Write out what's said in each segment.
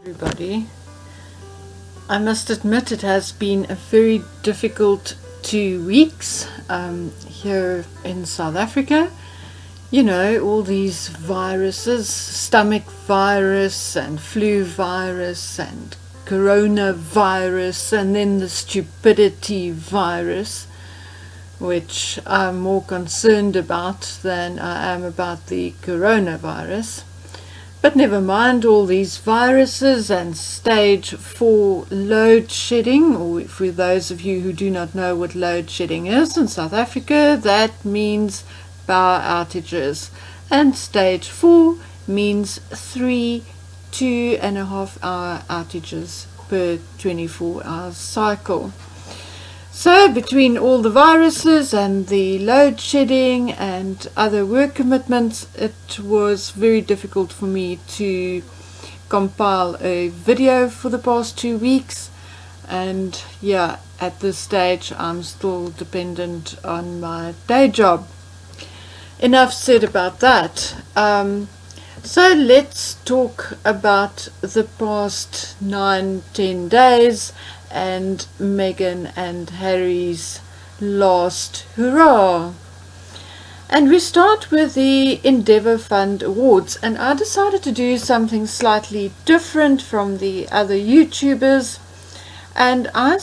Everybody, I must admit it has been a very difficult 2 weeks here in South Africa. You know, all these viruses, stomach virus and flu virus and coronavirus, and then the stupidity virus, which I'm more concerned about than I am about the coronavirus. But never mind all these viruses and stage 4 load shedding, or for those of you who do not know what load shedding is in South Africa, that means power outages. And stage 4 means 3 2.5 hour outages per 24-hour cycle. So between all the viruses and the load shedding and other work commitments, it was very difficult for me to compile a video for the past 2 weeks. And yeah, at this stage I'm still dependent on my day job. Enough said about that. So let's talk about the past 9-10 days and Meghan and Harry's last hurrah. And we start with the Endeavour Fund Awards, and I decided to do something slightly different from the other YouTubers, and I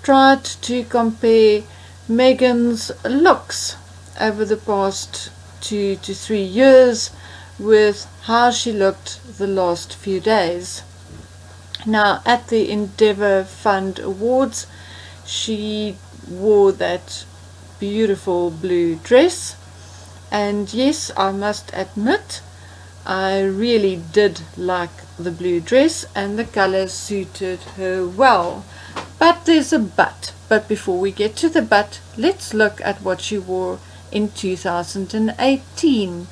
tried to compare Meghan's looks over the past 2 to 3 years with how she looked the last few days. Now, at the Endeavour Fund Awards, she wore that beautiful blue dress, and yes, I must admit, I really did like the blue dress and the color suited her well. But there's a but. But before we get to the but, let's look at what she wore in 2018.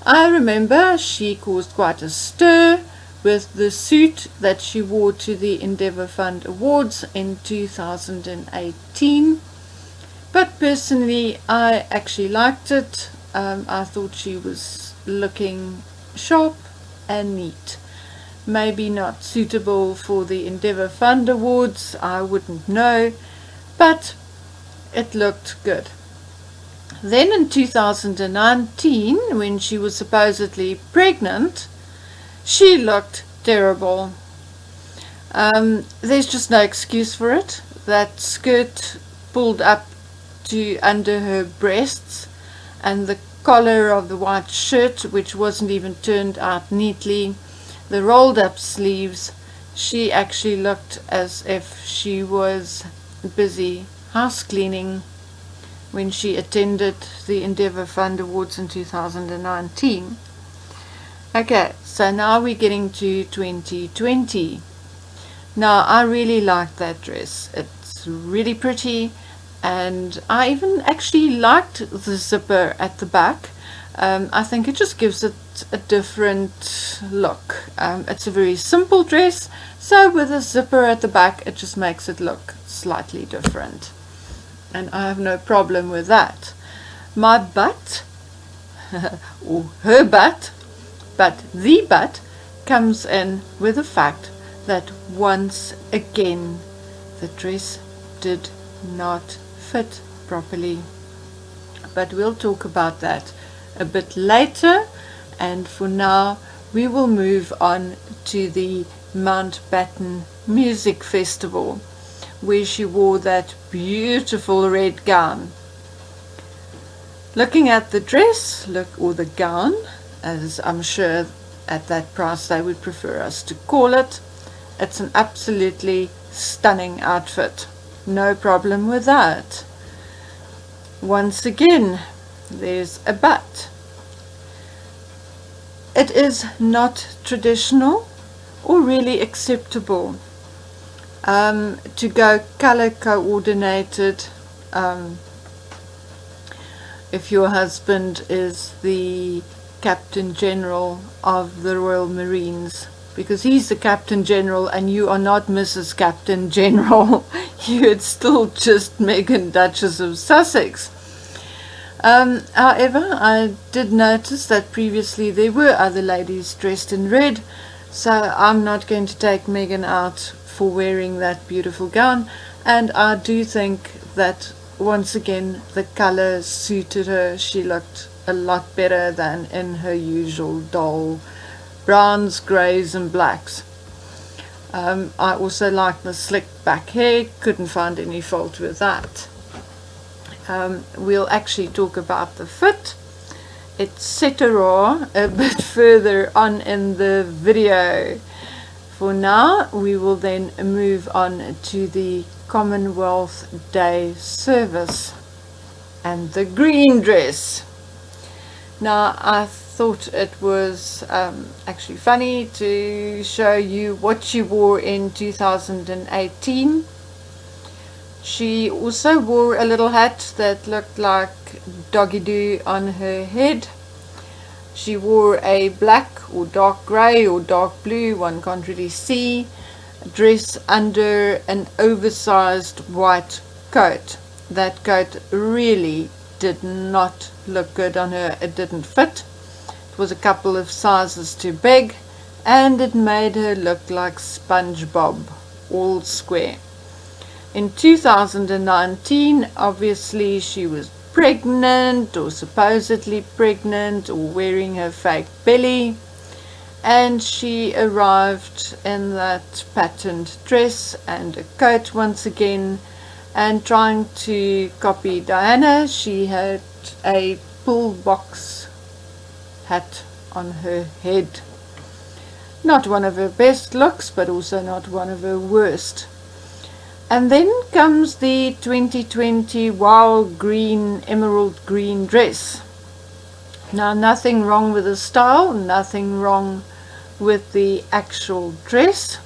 I remember she caused quite a stir with the suit that she wore to the Endeavour Fund Awards in 2018. But personally, I actually liked it. I thought she was looking sharp and neat. Maybe not suitable for the Endeavour Fund Awards, I wouldn't know, but it looked good. Then in 2019, when she was supposedly pregnant, she looked terrible. There's just no excuse for it. That skirt pulled up to under her breasts, and the collar of the white shirt, which wasn't even turned out neatly, the rolled up sleeves, she actually looked as if she was busy house cleaning when she attended the Endeavour Fund Awards in 2019. Okay, so now we're getting to 2020. Now, I really like that dress. It's really pretty, and I even actually liked the zipper at the back. I think it just gives it a different look. It's a very simple dress, so with a zipper at the back, it just makes it look slightly different. And I have no problem with that. My butt, or her butt, but the but comes in with the fact that once again the dress did not fit properly. But we'll talk about that a bit later, and for now we will move on to the Mountbatten Music Festival, where she wore that beautiful red gown. Looking at the dress, or the gown, as I'm sure at that price they would prefer us to call it, it's an absolutely stunning outfit. No problem with that. Once again, there's a but. It is not traditional or really acceptable to go color coordinated if your husband is the Captain General of the Royal Marines, because he's the Captain General and you are not Mrs. Captain General. You're still just Meghan, Duchess of Sussex. However, I did notice that previously there were other ladies dressed in red, So I'm not going to take Meghan out for wearing that beautiful gown, and I do think that once again the colour suited her. She looked a lot better than in her usual dull browns, greys and blacks. I also like the slick back hair, couldn't find any fault with that. We'll actually talk about the fit, etc. a bit further on in the video. For now, we will then move on to the Commonwealth Day service and the green dress. Now, I thought it was actually funny to show you what she wore in 2018. She also wore a little hat that looked like doggy doo on her head. She wore a black or dark grey or dark blue, one can't really see, dress under an oversized white coat. That coat really did not look good on her. It didn't fit. It was a couple of sizes too big, and it made her look like SpongeBob, all square. In 2019, obviously she was pregnant or supposedly pregnant or wearing her fake belly, and she arrived in that patterned dress and a coat once again, and trying to copy Diana, she had a pull box hat on her head. Not one of her best looks, but also not one of her worst. And then comes the 2020 wild green, emerald green dress. Now, nothing wrong with the style, nothing wrong with the actual dress,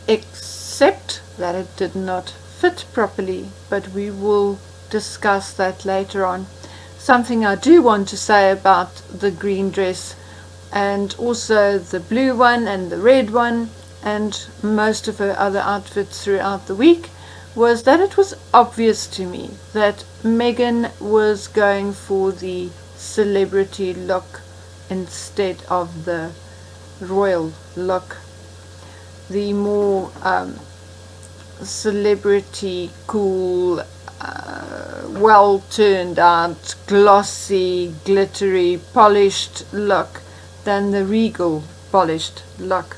except that it did not fit properly, but we will discuss that later on. Something I do want to say about the green dress, and also the blue one and the red one, and most of her other outfits throughout the week, was that it was obvious to me that Meghan was going for the celebrity look instead of the royal look, the more celebrity cool, well turned out, glossy, glittery, polished look than the regal polished look.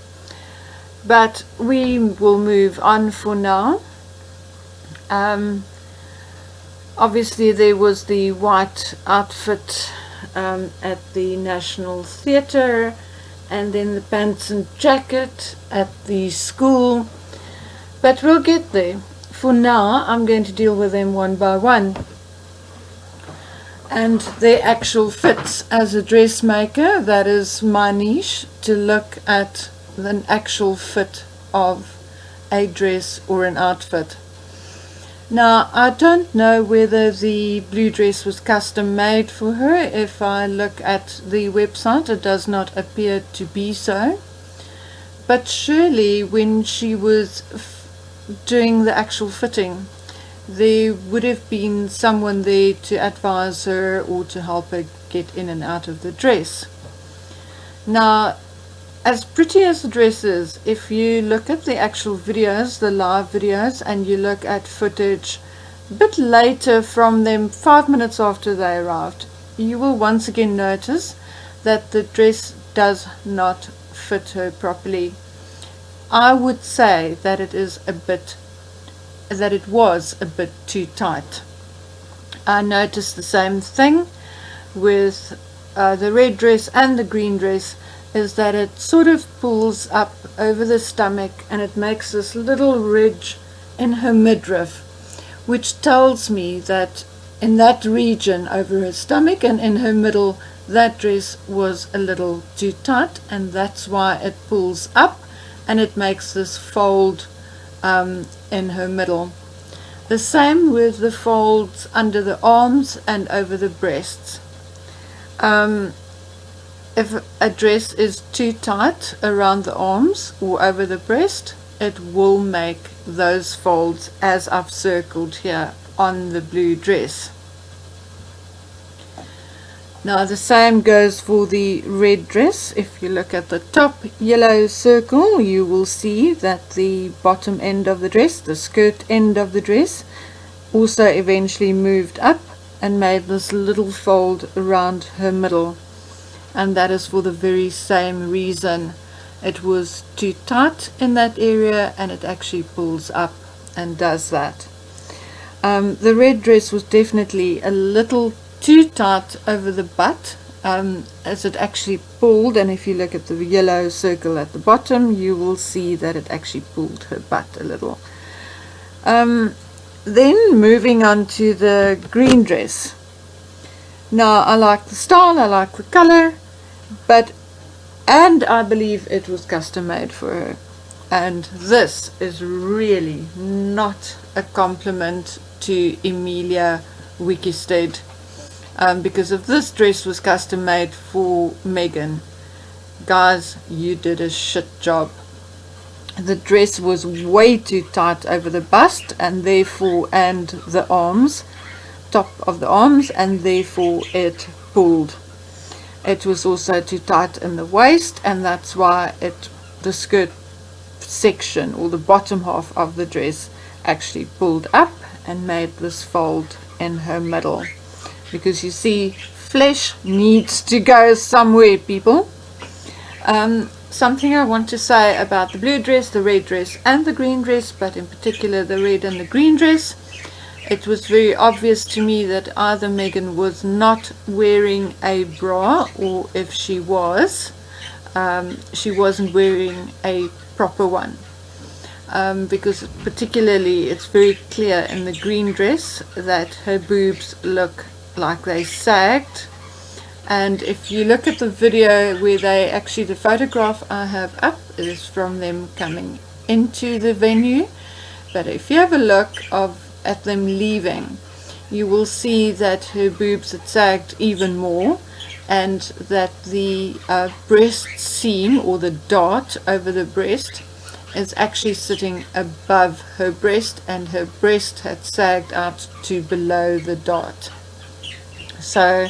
But we will move on for now. Obviously there was the white outfit at the National Theatre, and then the pants and jacket at the school, but we'll get there. For now I'm going to deal with them one by one, and their actual fits. As a dressmaker, that is my niche, to look at the actual fit of a dress or an outfit. Now, I don't know whether the blue dress was custom made for her. If I look at the website, it does not appear to be so. But surely when she was doing the actual fitting, there would have been someone there to advise her or to help her get in and out of the dress. Now, as pretty as the dress is, if you look at the actual videos, the live videos, and you look at footage a bit later from them, 5 minutes after they arrived, you will once again notice that the dress does not fit her properly. I would say that it was a bit too tight. I noticed the same thing with the red dress and the green dress, is that it sort of pulls up over the stomach and it makes this little ridge in her midriff, which tells me that in that region over her stomach and in her middle, that dress was a little too tight, and that's why it pulls up and it makes this fold in her middle. The same with the folds under the arms and over the breasts. If a dress is too tight around the arms or over the breast, it will make those folds as I've circled here on the blue dress. Now the same goes for the red dress. If you look at the top yellow circle, you will see that the bottom end of the dress, the skirt end of the dress, also eventually moved up and made this little fold around her middle. And that is for the very same reason. It was too tight in that area and it actually pulls up and does that. The red dress was definitely a little too tight over the butt, as it actually pulled, and if you look at the yellow circle at the bottom, you will see that it actually pulled her butt a little. Then moving on to the green dress. Now I like the style, I like the color, and I believe it was custom made for her. And this is really not a compliment to Emilia Wikisted, because if this dress was custom made for Meghan, guys, you did a shit job. The dress was way too tight over the bust and the arms, top of the arms, and therefore it pulled. It was also too tight in the waist, and that's why the skirt section, or the bottom half of the dress, actually pulled up and made this fold in her middle. Because you see, flesh needs to go somewhere, people. Something I want to say about the blue dress, the red dress and the green dress, but in particular the red and the green dress, it was very obvious to me that either Meghan was not wearing a bra, or if she was, she wasn't wearing a proper one. Because particularly it's very clear in the green dress that her boobs look like they sagged. And if you look at the video where the photograph I have up is from them coming into the venue, but if you have a look at them leaving, you will see that her boobs had sagged even more, and that the breast seam, or the dart over the breast, is actually sitting above her breast, and her breast had sagged out to below the dart. So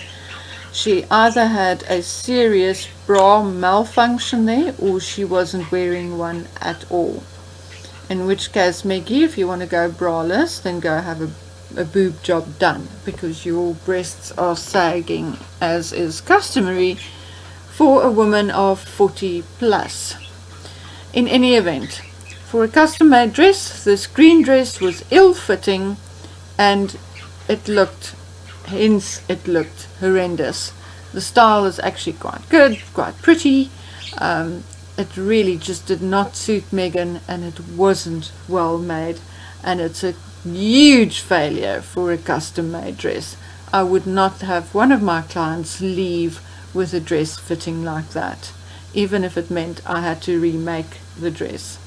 she either had a serious bra malfunction there, or she wasn't wearing one at all. In which case, Maggie, if you want to go braless, then go have a boob job done, because your breasts are sagging, as is customary for a woman of 40 plus. In any event, for a custom made dress, this green dress was ill-fitting, and it looked horrendous. The style is actually quite good, quite pretty. It really just did not suit Meghan, and it wasn't well made, and it's a huge failure for a custom made dress. I would not have one of my clients leave with a dress fitting like that, even if it meant I had to remake the dress.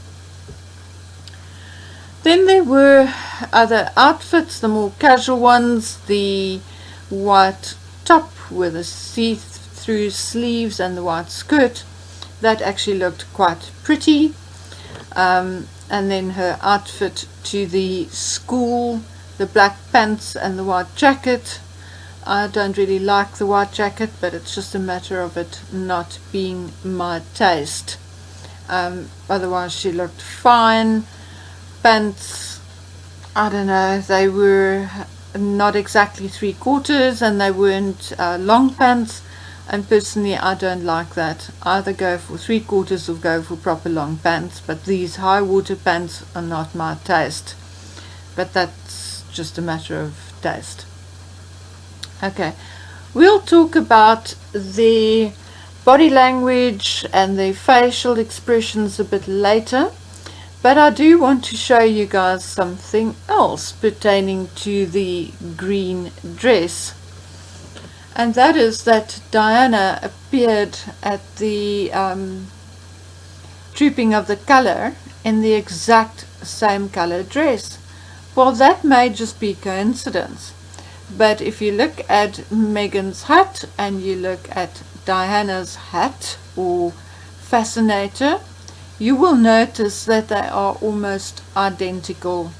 Then there were other outfits, the more casual ones, the white top with the see-through sleeves and the white skirt. That actually looked quite pretty. And then her outfit to the school, the black pants and the white jacket. I don't really like the white jacket, but it's just a matter of it not being my taste. Otherwise she looked fine. Pants, I don't know, they were not exactly 3/4, and they weren't long pants, and personally I don't like that. Either go for 3/4 or go for proper long pants, but these high water pants are not my taste. But that's just a matter of taste. Okay, we'll talk about the body language and the facial expressions a bit later. But I do want to show you guys something else pertaining to the green dress. And that is that Diana appeared at the Trooping of the Colour in the exact same colour dress. Well, that may just be coincidence. But if you look at Meghan's hat and you look at Diana's hat or fascinator, you will notice that they are almost identical.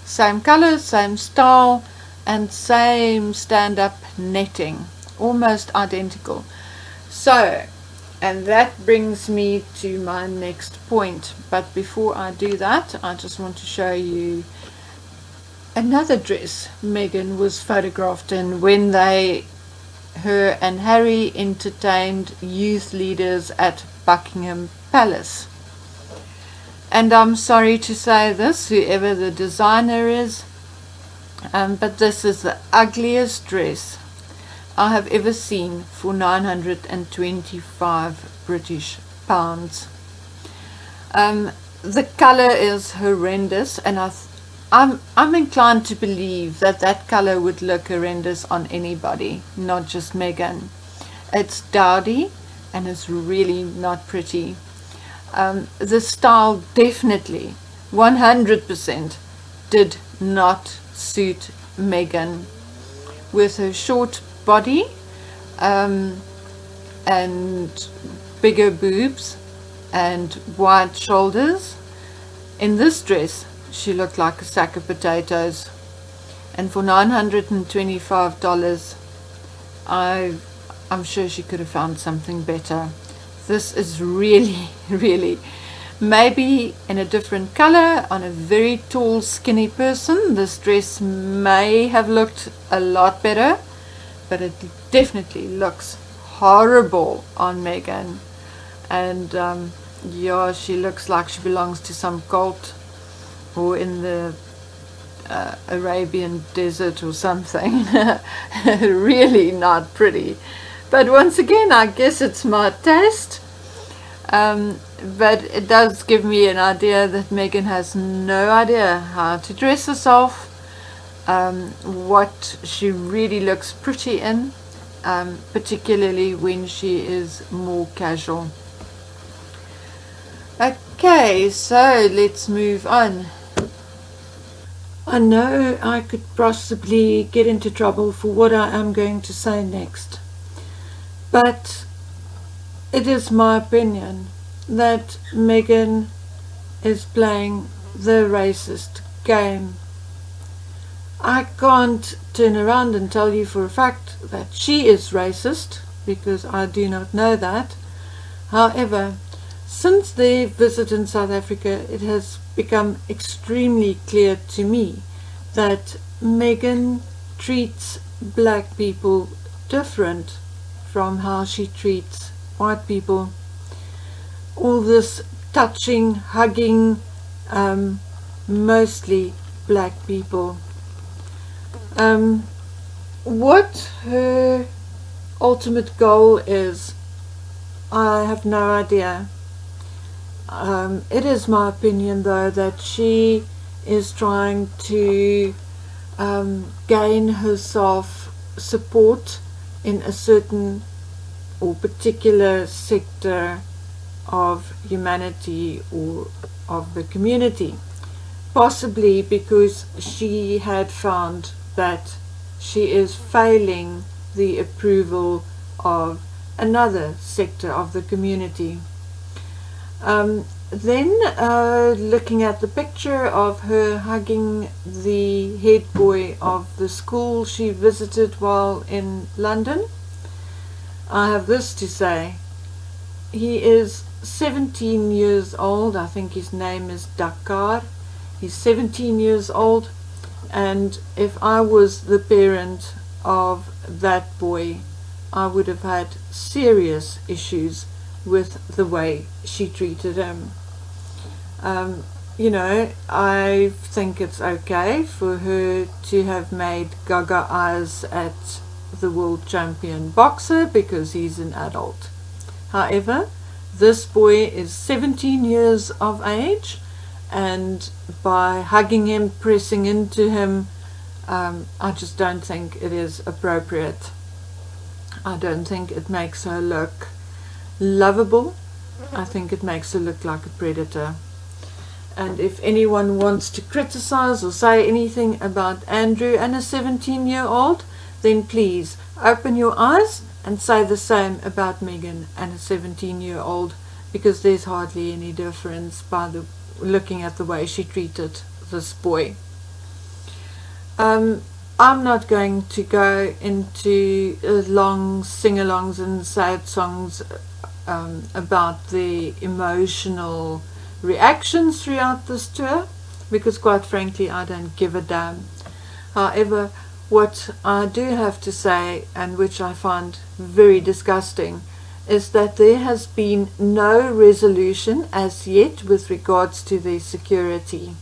Same color, same style, and same stand-up netting almost identical. So, and that brings me to my next point. But before I do that, I just want to show you another dress Meghan was photographed in when her and Harry entertained youth leaders at Buckingham Palace. And I'm sorry to say this, whoever the designer is, but this is the ugliest dress I have ever seen for 925 British pounds. The color is horrendous, and I'm inclined to believe that color would look horrendous on anybody, not just Meghan. It's dowdy and it's really not pretty. The style definitely 100% did not suit Meghan, with her short body and bigger boobs and wide shoulders. In this dress she looked like a sack of potatoes, and for $925 I'm sure she could have found something better. This is really, really, maybe in a different color on a very tall skinny person, this dress may have looked a lot better, but it definitely looks horrible on Meghan. And yeah, she looks like she belongs to some cult or in the Arabian desert or something. Really not pretty. But once again, I guess it's my taste. But it does give me an idea that Meghan has no idea how to dress herself, what she really looks pretty in, particularly when she is more casual. Okay, so let's move on. I know I could possibly get into trouble for what I am going to say next, but it is my opinion that Meghan is playing the racist game. I can't turn around and tell you for a fact that she is racist, because I do not know that. However, since their visit in South Africa, it has become extremely clear to me that Meghan treats black people different from how she treats white people. All this touching, hugging, mostly black people. What her ultimate goal is, I have no idea. It is my opinion, though, that she is trying to gain herself support in a certain or particular sector of humanity or of the community, possibly because she had found that she is failing the approval of another sector of the community. Then looking at the picture of her hugging the head boy of the school she visited while in London, I have this to say. He is 17 years old. I think his name is Dakar. He's 17 years old, and if I was the parent of that boy, I would have had serious issues with the way she treated him. You know, I think it's okay for her to have made gaga eyes at the world champion boxer because he's an adult. However, this boy is 17 years of age, and by hugging him, pressing into him, I just don't think it is appropriate. I don't think it makes her look lovable. I think it makes her look like a predator. And if anyone wants to criticize or say anything about Andrew and a 17-year-old, then please open your eyes and say the same about Meghan and a 17-year-old, because there's hardly any difference by looking at the way she treated this boy. I'm not going to go into long sing-alongs and sad songs about the emotional reactions throughout this tour, because quite frankly I don't give a damn. However, what I do have to say, and which I find very disgusting, is that there has been no resolution as yet with regards to the security,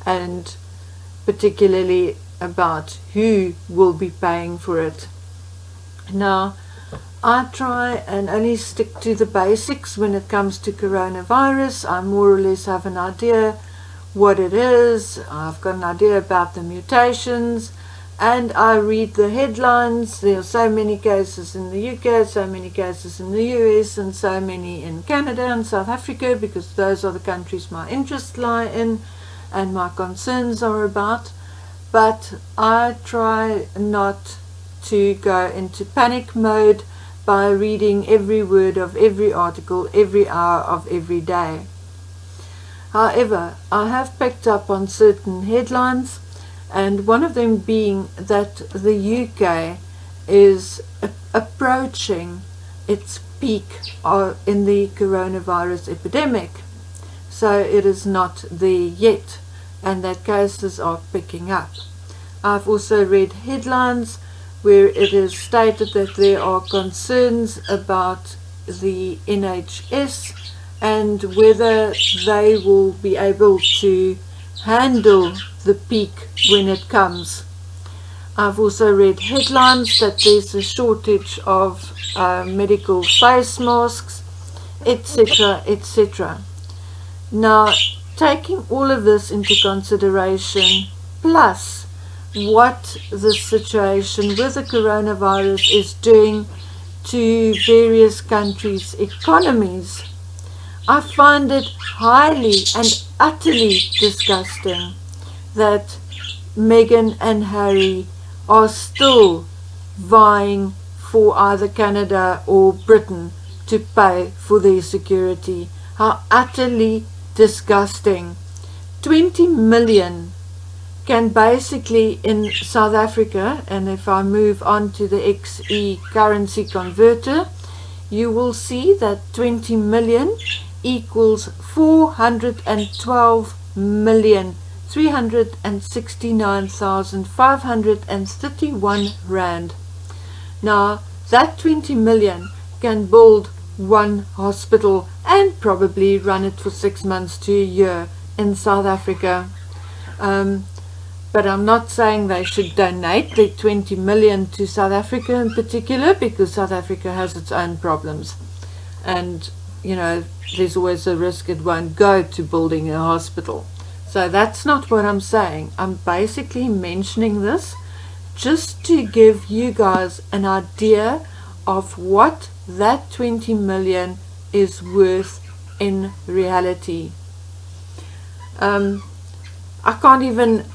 and particularly about who will be paying for it. Now, I try and only stick to the basics when it comes to coronavirus. I more or less have an idea what it is. I've got an idea about the mutations, and I read the headlines. There are so many cases in the UK, so many cases in the US, and so many in Canada and South Africa, because those are the countries my interests lie in and my concerns are about. But I try not to go into panic mode by reading every word of every article every hour of every day. However, I have picked up on certain headlines, and one of them being that the UK is approaching its peak in the coronavirus epidemic. So it is not there yet, and that cases are picking up. I've also read headlines where it is stated that there are concerns about the NHS and whether they will be able to handle the peak when it comes. I've also read headlines that there's a shortage of medical face masks, etc., etc. Now, taking all of this into consideration, plus what the situation with the coronavirus is doing to various countries' economies, I find it highly and utterly disgusting that Meghan and Harry are still vying for either Canada or Britain to pay for their security. How utterly disgusting. 20 million can basically, in South Africa, and if I move on to the XE currency converter, you will see that 20 million equals 412,369,531 rand. Now, that 20 million can build one hospital and probably run it for 6 months to a year in South Africa. But I'm not saying they should donate the 20 million to South Africa in particular, because South Africa has its own problems. And, you know, there's always a risk it won't go to building a hospital. So that's not what I'm saying. I'm basically mentioning this just to give you guys an idea of what that 20 million is worth in reality. I can't even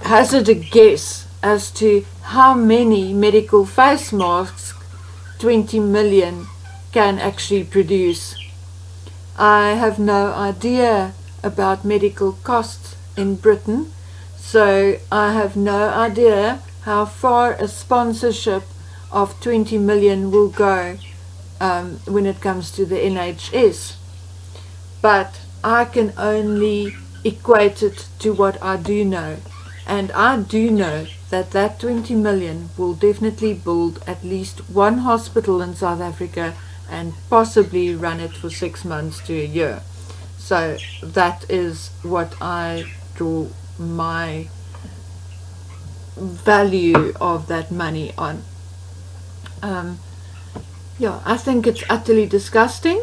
hazard a guess as to how many medical face masks 20 million can actually produce. I have no idea about medical costs in Britain, so I have no idea how far a sponsorship of 20 million will go when it comes to the NHS. But I can only equate it to what I do know. And I do know that that 20 million will definitely build at least one hospital in South Africa and possibly run it for 6 months to a year. So that is what I draw my value of that money on. Yeah, I think it's utterly disgusting,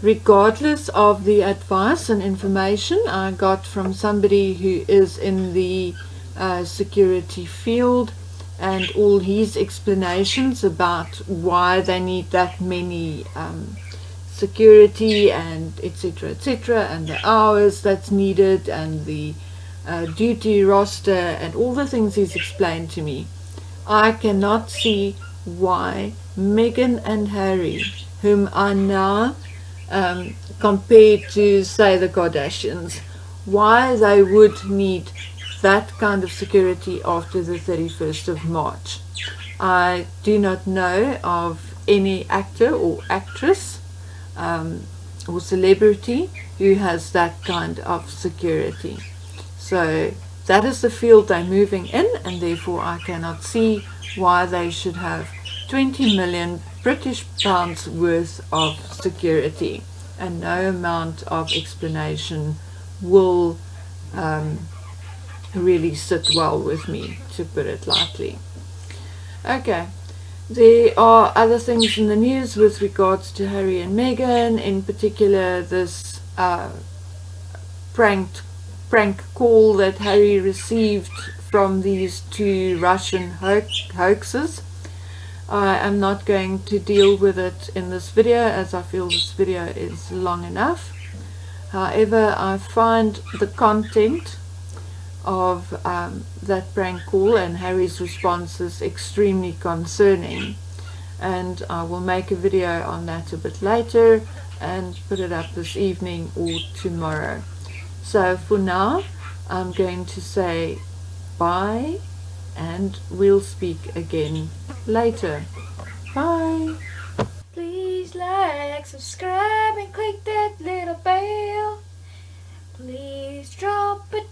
regardless of the advice and information I got from somebody who is in the security field, and all his explanations about why they need that many security and etc., and the hours that's needed and the duty roster and all the things he's explained to me. I cannot see why Meghan and Harry, whom I now compare to, say, the Kardashians, why they would need that kind of security after the 31st of March. I do not know of any actor or actress or celebrity who has that kind of security. So that is the field they're moving in, and therefore I cannot see why they should have 20 million British pounds worth of security, and no amount of explanation will really sit well with me, to put it lightly. Okay, there are other things in the news with regards to Harry and Meghan, in particular this prank call that Harry received from these two Russian hoaxes. I am not going to deal with it in this video, as I feel this video is long enough. However, I find the content of that prank call and Harry's responses extremely concerning, and I will make a video on that a bit later and put it up this evening or tomorrow. So for now, I'm going to say bye, and we'll speak again later. Bye. Please like, subscribe, and click that little bell. Please drop a